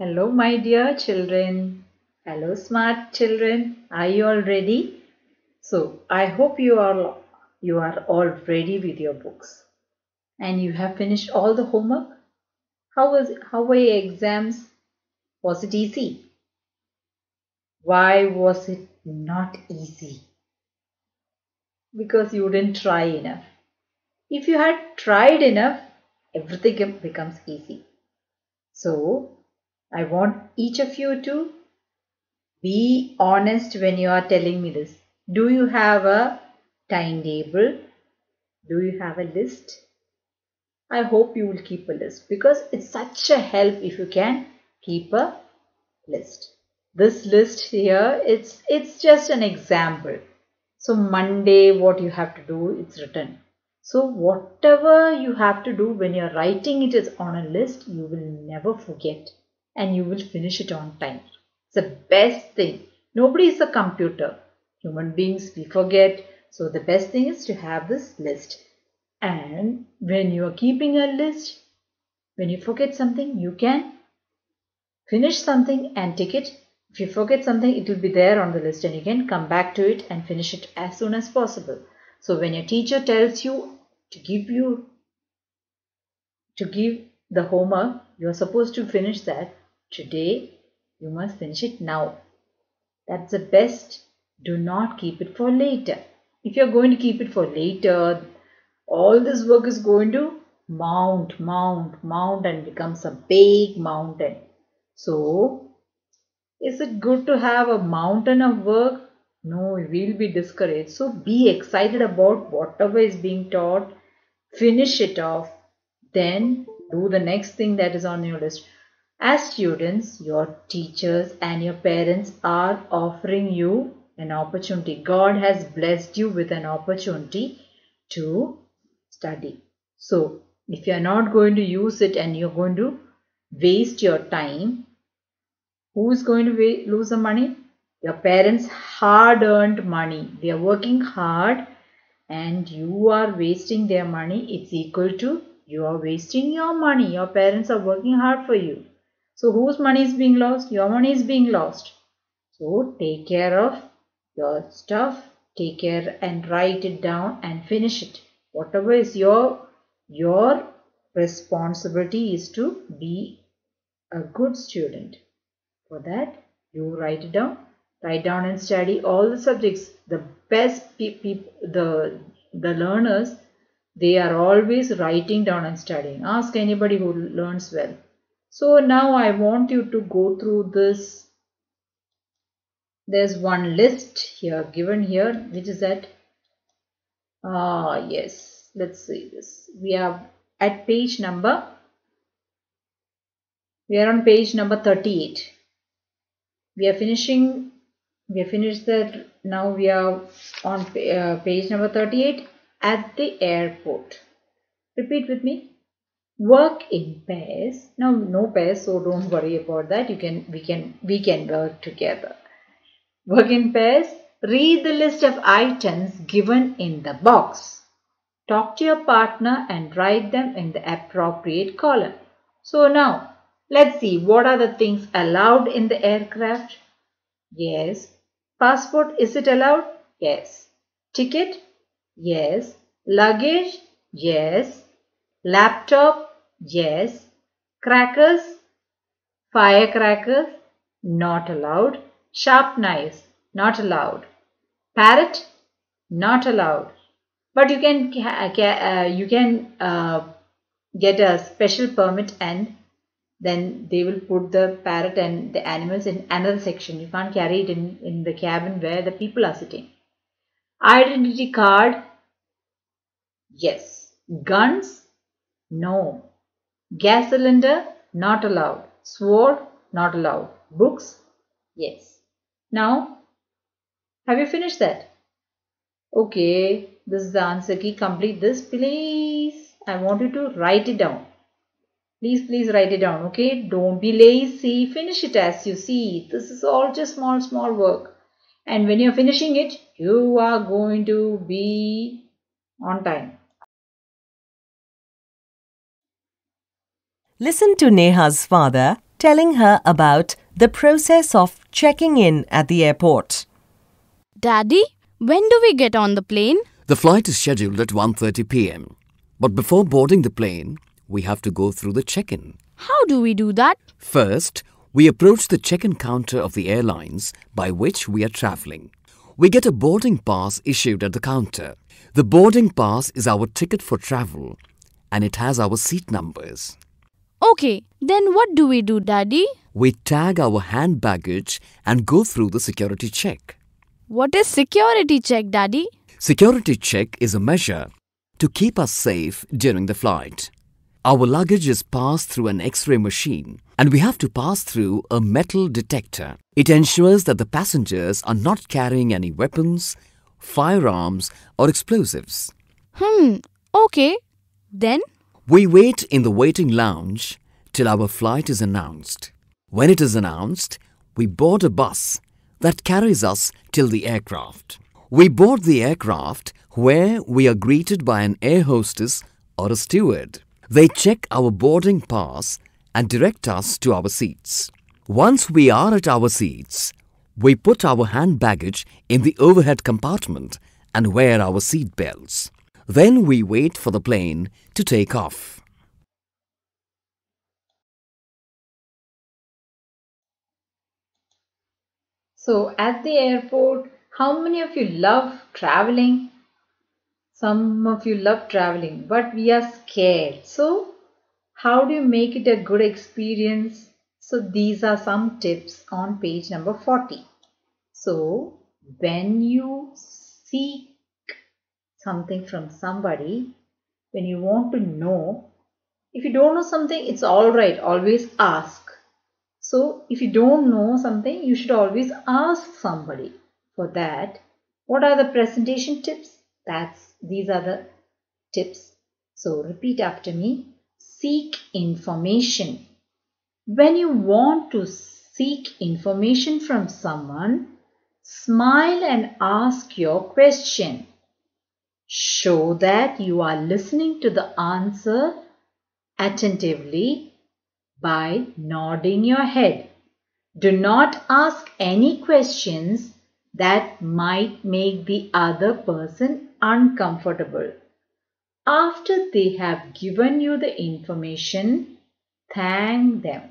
Hello, my dear children. Hello, smart children. Are you all ready? So, I hope you are all ready with your books and you have finished all the homework. How were your exams? Was it easy? Why was it not easy? Because you didn't try enough. If you had tried enough, everything becomes easy. So, I want each of you to be honest when you are telling me this. Do you have a timetable? Do you have a list? I hope you will keep a list because it's such a help if you can keep a list. This list here, it's just an example. So Monday, what you have to do, it's written. So whatever you have to do when you're writing it is on a list, you will never forget and you will finish it on time. It's the best thing. Nobody is a computer. Human beings, we forget. So the best thing is to have this list. And when you are keeping a list, when you forget something, you can finish something and tick it. If you forget something, it will be there on the list and you can come back to it and finish it as soon as possible. So when your teacher tells you to give the homework, you are supposed to finish that today. You must finish it now. That's the best. Do not keep it for later. If you're going to keep it for later, all this work is going to mount and becomes a big mountain. So, is it good to have a mountain of work? No, we will be discouraged. So, be excited about whatever is being taught. Finish it off. Then do the next thing that is on your list. As students, your teachers and your parents are offering you an opportunity. God has blessed you with an opportunity to study. So, if you are not going to use it and you're going to waste your time, who is going to lose the money? Your parents' hard earned money. They are working hard and you are wasting their money. It's equal to you are wasting your money. Your parents are working hard for you. So whose money is being lost? Your money is being lost. So take care of your stuff. Take care and write it down and finish it. Whatever is your responsibility is to be a good student. For that, you write it down. Write down and study all the subjects. The best people, the learners, they are always writing down and studying. Ask anybody who learns well. So now I want you to go through this. There's one list here given here, which is at yes. Let's see this. We are at page number. We are on page number 38. We are finishing. We have finished that. Now we are on page number 38 at the airport. Repeat with me. Work in pairs. Now no pairs, so don't worry about that. We can work together. Work in pairs. Read the list of items given in the box. Talk to your partner and write them in the appropriate column. So now let's see what are the things allowed in the aircraft. Yes. Passport, is it allowed? Yes. Ticket? Yes. Luggage? Yes. Laptop? Yes. Crackers? Firecrackers? Not allowed. Sharp knives? Not allowed. Parrot? Not allowed. But you can get a special permit and then they will put the parrot and the animals in another section. You can't carry it in the cabin where the people are sitting. Identity card? Yes. Guns? No. Gas cylinder? Not allowed. Sword? Not allowed. Books? Yes. Now, have you finished that? Okay, this is the answer key. Complete this, please. I want you to write it down. Please write it down, okay? Don't be lazy. Finish it as you see. This is all just small work. And when you're finishing it, you are going to be on time. Listen to Neha's father telling her about the process of checking in at the airport. Daddy, when do we get on the plane? The flight is scheduled at 1:30 p.m. But before boarding the plane, we have to go through the check-in. How do we do that? First, we approach the check-in counter of the airlines by which we are traveling. We get a boarding pass issued at the counter. The boarding pass is our ticket for travel and it has our seat numbers. Okay, then what do we do, Daddy? We tag our hand baggage and go through the security check. What is security check, Daddy? Security check is a measure to keep us safe during the flight. Our luggage is passed through an X-ray machine and we have to pass through a metal detector. It ensures that the passengers are not carrying any weapons, firearms or explosives. Okay. Then? We wait in the waiting lounge till our flight is announced. When it is announced, we board a bus that carries us till the aircraft. We board the aircraft where we are greeted by an air hostess or a steward. They check our boarding pass and direct us to our seats. Once we are at our seats, we put our hand baggage in the overhead compartment and wear our seat belts. Then we wait for the plane to take off. So at the airport, how many of you love traveling? Some of you love traveling, but we are scared. So how do you make it a good experience? So these are some tips on page number 40. So when you seek something from somebody, when you want to know, if you don't know something, it's all right. Always ask. So if you don't know something, you should always ask somebody. For that, what are the presentation tips? These are the tips. So repeat after me. Seek information. When you want to seek information from someone, smile and ask your question. Show that you are listening to the answer attentively by nodding your head. Do not ask any questions that might make the other person uncomfortable. After they have given you the information, thank them.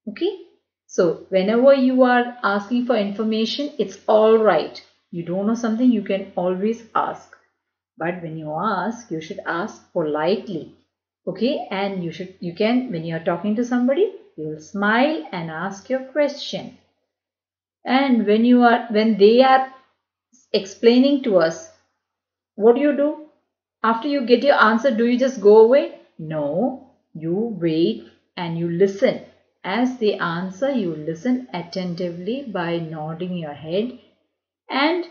Okay? So, whenever you are asking for information, it's all right. You don't know something, you can always ask. But when you ask, you should ask politely. Okay? And you can, when you are talking to somebody, you will smile and ask your question. And when they are explaining to us, what do? After you get your answer, do you just go away? No, you wait and you listen. As they answer, you listen attentively by nodding your head. And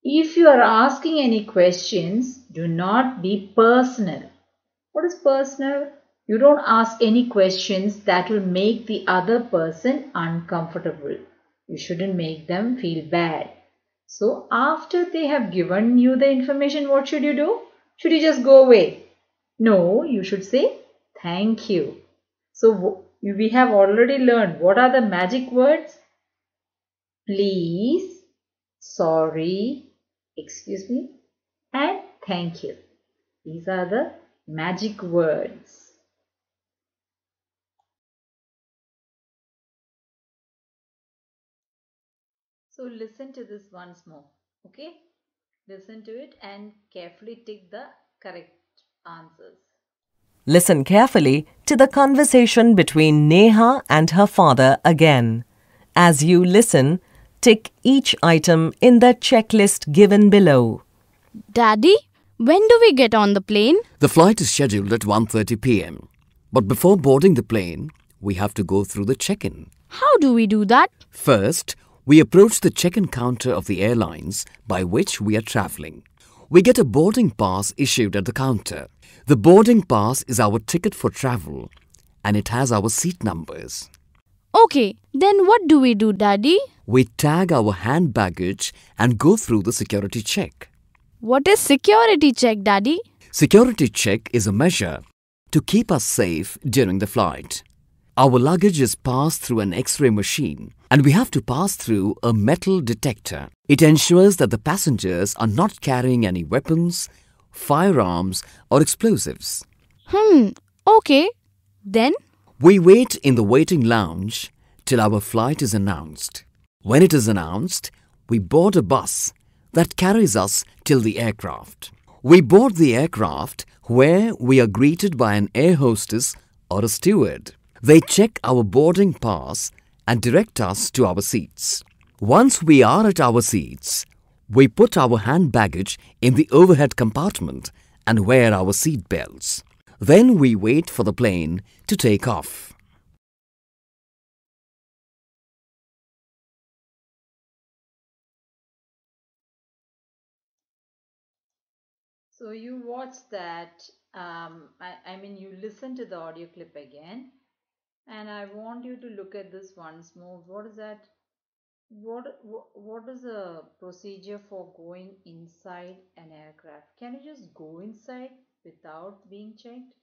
if you are asking any questions, do not be personal. What is personal? You don't ask any questions that will make the other person uncomfortable. You shouldn't make them feel bad. So after they have given you the information, what should you do? Should you just go away? No, you should say thank you. So we have already learned what are the magic words? Please, sorry, excuse me, and thank you. These are the magic words. So listen to this once more. Okay? Listen to it and carefully tick the correct answers. Listen carefully to the conversation between Neha and her father again. As you listen, tick each item in the checklist given below. Daddy, when do we get on the plane? The flight is scheduled at 1:30 p.m. But before boarding the plane, we have to go through the check-in. How do we do that? First, we approach the check-in counter of the airlines by which we are traveling. We get a boarding pass issued at the counter. The boarding pass is our ticket for travel and it has our seat numbers. Okay, then what do we do, Daddy? We tag our hand baggage and go through the security check. What is security check, Daddy? Security check is a measure to keep us safe during the flight. Our luggage is passed through an X-ray machine and we have to pass through a metal detector. It ensures that the passengers are not carrying any weapons, firearms or explosives. Okay. Then? We wait in the waiting lounge till our flight is announced. When it is announced, we board a bus that carries us till the aircraft. We board the aircraft where we are greeted by an air hostess or a steward. They check our boarding pass and direct us to our seats. Once we are at our seats, we put our hand baggage in the overhead compartment and wear our seat belts. Then we wait for the plane to take off. So you watch that, I mean you listen to the audio clip again, and I want you to look at this once more. What is that? What is the procedure for going inside an aircraft? Can you just go inside without being checked?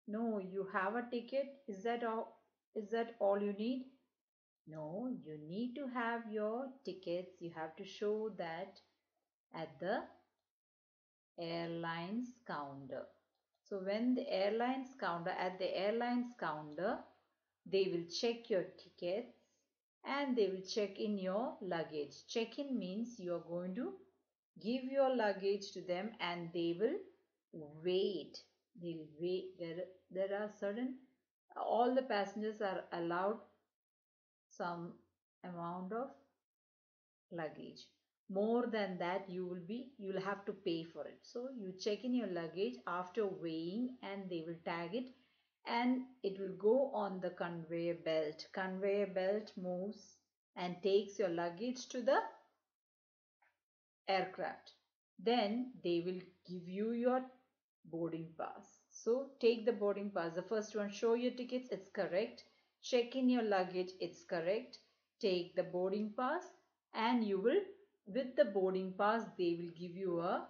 No, you have a ticket. Is that all? Is that all you need? No, you need to have your tickets. You have to show that at the airlines counter. So when the airlines counter, at the airlines counter, they will check your tickets and they will check in your luggage. Check-in means you are going to give your luggage to them and they will wait. They'll wait. There are certain, all the passengers are allowed some amount of luggage. More than that, you'll have to pay for it. So you check in your luggage after weighing and they will tag it and it will go on the conveyor belt. Conveyor belt moves and takes your luggage to the aircraft. Then they will give you your boarding pass. So take the boarding pass. The first one, show your tickets, it's correct. Check in your luggage, it's correct. Take the boarding pass and you will, with the boarding pass, they will give you a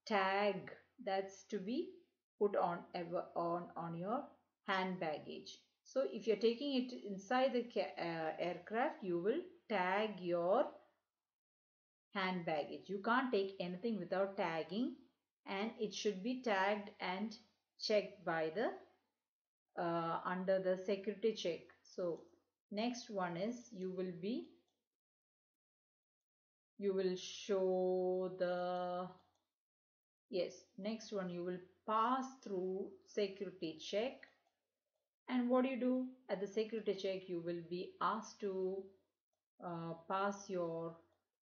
tag that's to be put on your hand baggage. So if you're taking it inside the aircraft, you will tag your hand baggage. You can't take anything without tagging, and it should be tagged and checked by the under the security check. So next one is you will show the, yes, next one you will pass through security check. And what do you do at the security check? You will be asked to pass your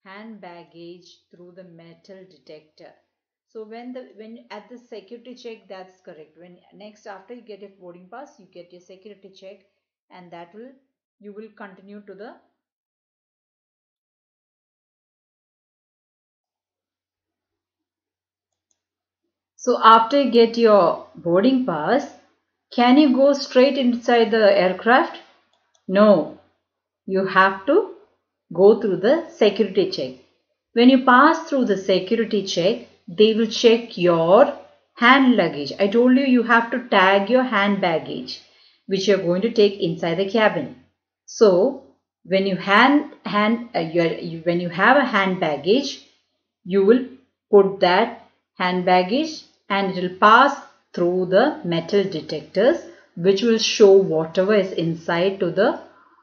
hand baggage through the metal detector. So when at the security check, that's correct. When next, after you get your boarding pass, you get your security check, and that will, you will continue to the so after you get your boarding pass, can you go straight inside the aircraft? No, you have to go through the security check. When you pass through the security check, they will check your hand luggage. I told you have to tag your hand baggage which you are going to take inside the cabin. So when you when you have a hand baggage, you will put that hand baggage and it will pass through the metal detectors which will show whatever is inside to the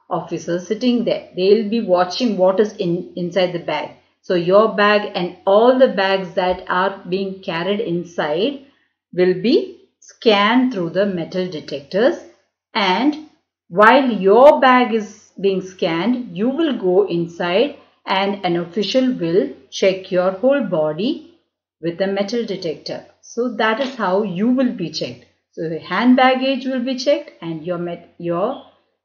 officers sitting there. They will be watching what is inside the bag. So your bag and all the bags that are being carried inside will be scanned through the metal detectors, and while your bag is being scanned, you will go inside and an official will check your whole body with a metal detector. So that is how you will be checked. So the hand baggage will be checked and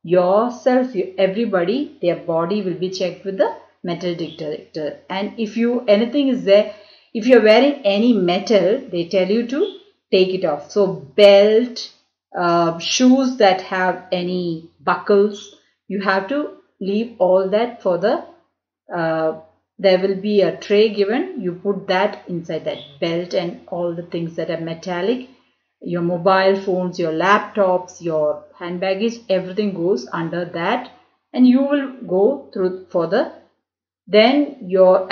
yourself, everybody, their body will be checked with the metal detector. And if anything is there, if you're wearing any metal, they tell you to take it off. So belt, shoes that have any buckles, you have to leave all that for the there will be a tray given. You put that inside that belt and all the things that are metallic. your mobile phones, your laptops, your hand baggage, everything goes under that, and you will go through for the, then you are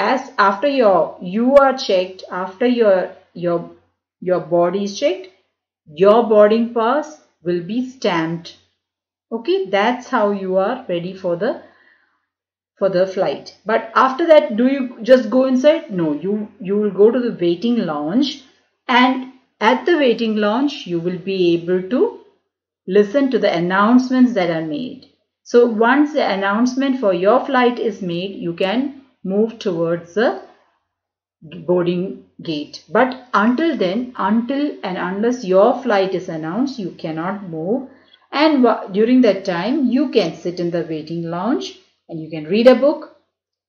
checked, after your body is checked, your boarding pass will be stamped. Okay, that's how you are ready for the flight. But after that, do you just go inside? No, you will go to the waiting lounge, and at the waiting lounge you will be able to listen to the announcements that are made. So once the announcement for your flight is made, you can move towards the boarding gate. But until then, until and unless your flight is announced, you cannot move. And during that time, you can sit in the waiting lounge and you can read a book,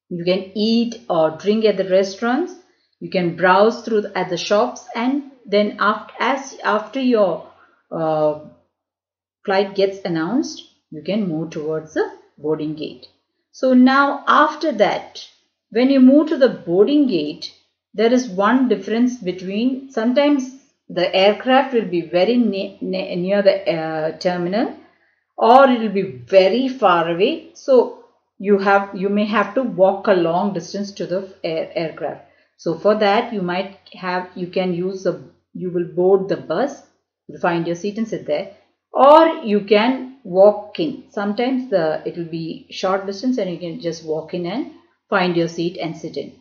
you can eat or drink at the restaurants, you can browse through at the shops, and then after your flight gets announced, you can move towards the boarding gate. So now after that, when you move to the boarding gate, there is one difference between, sometimes the aircraft will be very near the terminal, or it will be very far away. So you may have to walk a long distance to the aircraft. So for that, you will board the bus, you find your seat and sit there, or you can walk in. Sometimes it will be short distance and you can just walk in and find your seat and sit in.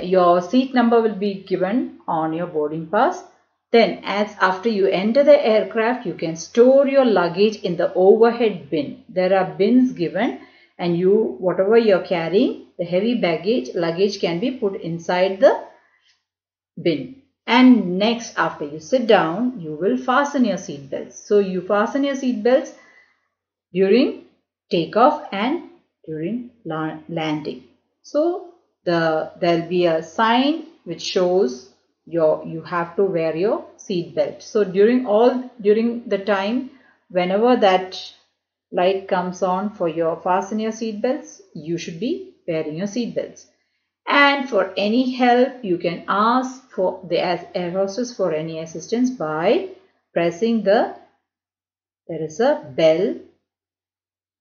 Your seat number will be given on your boarding pass. Then after you enter the aircraft, you can store your luggage in the overhead bin. There are bins given, and whatever you're carrying, the heavy luggage can be put inside the bin. And next, after you sit down, you will fasten your seat belts. So you fasten your seat belts during takeoff and during landing. So there will be a sign which shows you have to wear your seat belt. So during the time, whenever that light comes on for your fasten your seat belts, you should be wearing your seat belts. And for any help, you can ask for the air hostess for any assistance by pressing there is a bell.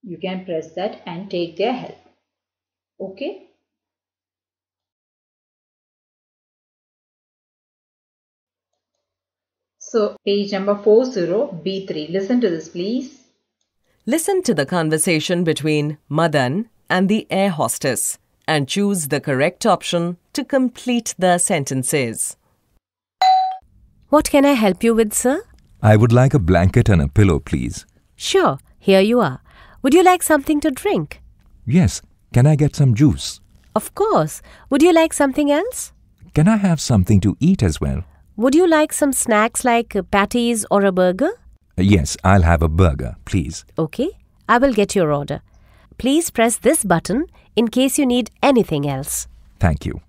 You can press that and take their help. Okay. So page number 40B3. Listen to this, please. Listen to the conversation between Madan and the air hostess and choose the correct option to complete the sentences. What can I help you with, sir? I would like a blanket and a pillow, please. Sure, here you are. Would you like something to drink? Yes. Can I get some juice? Of course. Would you like something else? Can I have something to eat as well? Would you like some snacks like patties or a burger? Yes, I'll have a burger, please. Okay, I will get your order. Please press this button in case you need anything else. Thank you.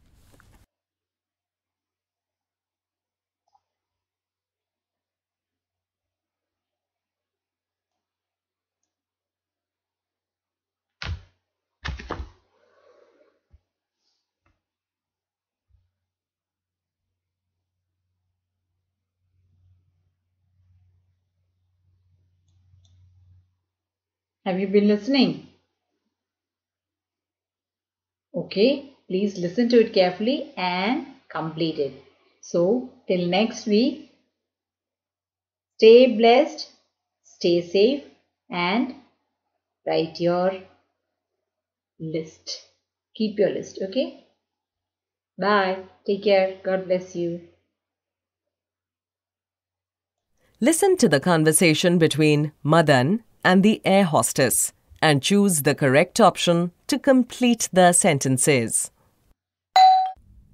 Have you been listening? Okay, please listen to it carefully and complete it. So, till next week, stay blessed, stay safe, and write your list. Keep your list, okay? Bye. Take care. God bless you. Listen to the conversation between Madan and the air hostess and choose the correct option to complete the sentences.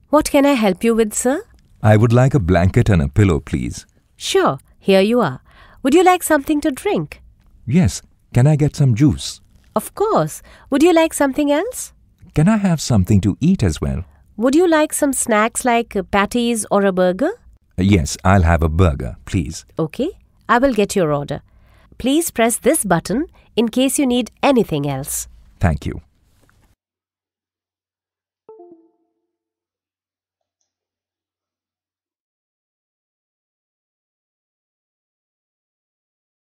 What can I help you with, sir? I would like a blanket and a pillow, please. Sure, here you are. Would you like something to drink? Yes. Can I get some juice? Of course. Would you like something else? Can I have something to eat as well? Would you like some snacks like patties or a burger? Yes, I'll have a burger, please. Okay, I will get your order. Please press this button in case you need anything else. Thank you.